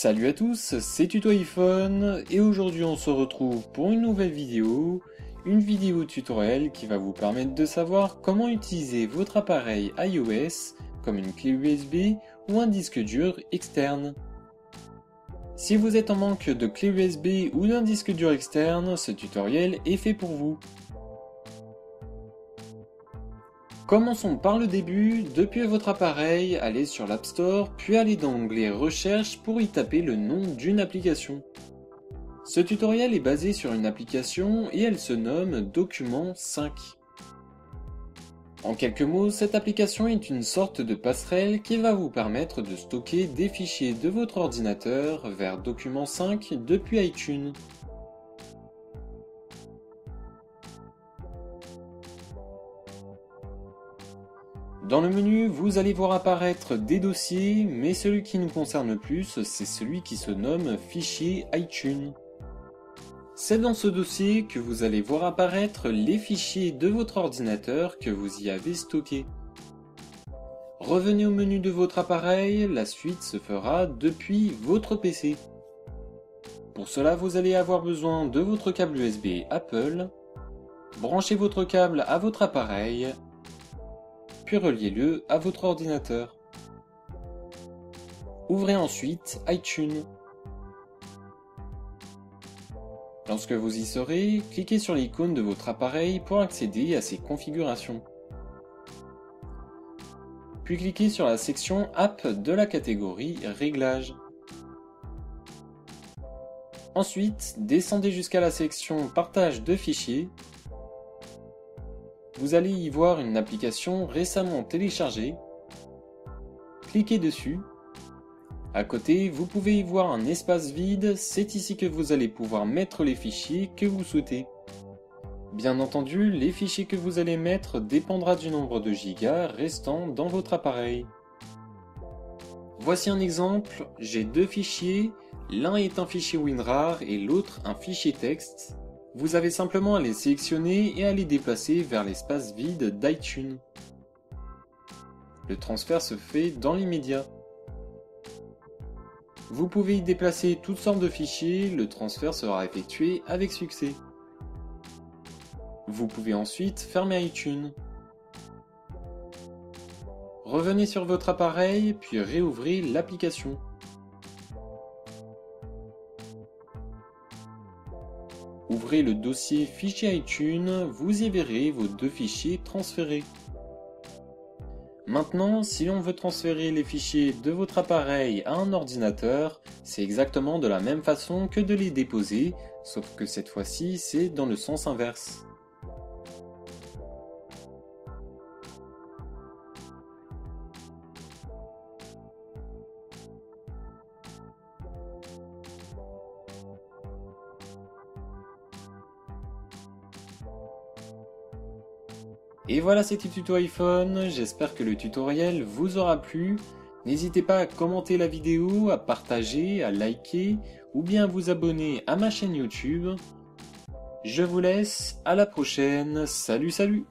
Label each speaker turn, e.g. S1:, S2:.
S1: Salut à tous, c'est Tuto iPhone et aujourd'hui on se retrouve pour une nouvelle vidéo, une vidéo tutoriel qui va vous permettre de savoir comment utiliser votre appareil iOS comme une clé USB ou un disque dur externe. Si vous êtes en manque de clé USB ou d'un disque dur externe, ce tutoriel est fait pour vous. Commençons par le début, depuis votre appareil, allez sur l'App Store, puis allez dans l'onglet Recherche pour y taper le nom d'une application. Ce tutoriel est basé sur une application et elle se nomme Document 5. En quelques mots, cette application est une sorte de passerelle qui va vous permettre de stocker des fichiers de votre ordinateur vers Document 5 depuis iTunes. Dans le menu, vous allez voir apparaître des dossiers, mais celui qui nous concerne le plus, c'est celui qui se nomme Fichier iTunes. C'est dans ce dossier que vous allez voir apparaître les fichiers de votre ordinateur que vous y avez stockés. Revenez au menu de votre appareil, la suite se fera depuis votre PC. Pour cela, vous allez avoir besoin de votre câble USB Apple. Branchez votre câble à votre appareil, puis reliez-le à votre ordinateur. Ouvrez ensuite iTunes. Lorsque vous y serez, cliquez sur l'icône de votre appareil pour accéder à ses configurations. Puis cliquez sur la section App de la catégorie Réglages. Ensuite, descendez jusqu'à la section Partage de fichiers. Vous allez y voir une application récemment téléchargée. Cliquez dessus. À côté, vous pouvez y voir un espace vide, c'est ici que vous allez pouvoir mettre les fichiers que vous souhaitez. Bien entendu, les fichiers que vous allez mettre dépendra du nombre de gigas restant dans votre appareil. Voici un exemple, j'ai deux fichiers, l'un est un fichier WinRAR et l'autre un fichier texte. Vous avez simplement à les sélectionner et à les déplacer vers l'espace vide d'iTunes. Le transfert se fait dans l'immédiat. Vous pouvez y déplacer toutes sortes de fichiers, le transfert sera effectué avec succès. Vous pouvez ensuite fermer iTunes. Revenez sur votre appareil, puis réouvrez l'application. Ouvrez le dossier Fichier iTunes, vous y verrez vos deux fichiers transférés. Maintenant, si l'on veut transférer les fichiers de votre appareil à un ordinateur, c'est exactement de la même façon que de les déposer, sauf que cette fois-ci, c'est dans le sens inverse. Et voilà, c'était Tuto iPhone, j'espère que le tutoriel vous aura plu. N'hésitez pas à commenter la vidéo, à partager, à liker ou bien à vous abonner à ma chaîne YouTube. Je vous laisse, à la prochaine, salut salut!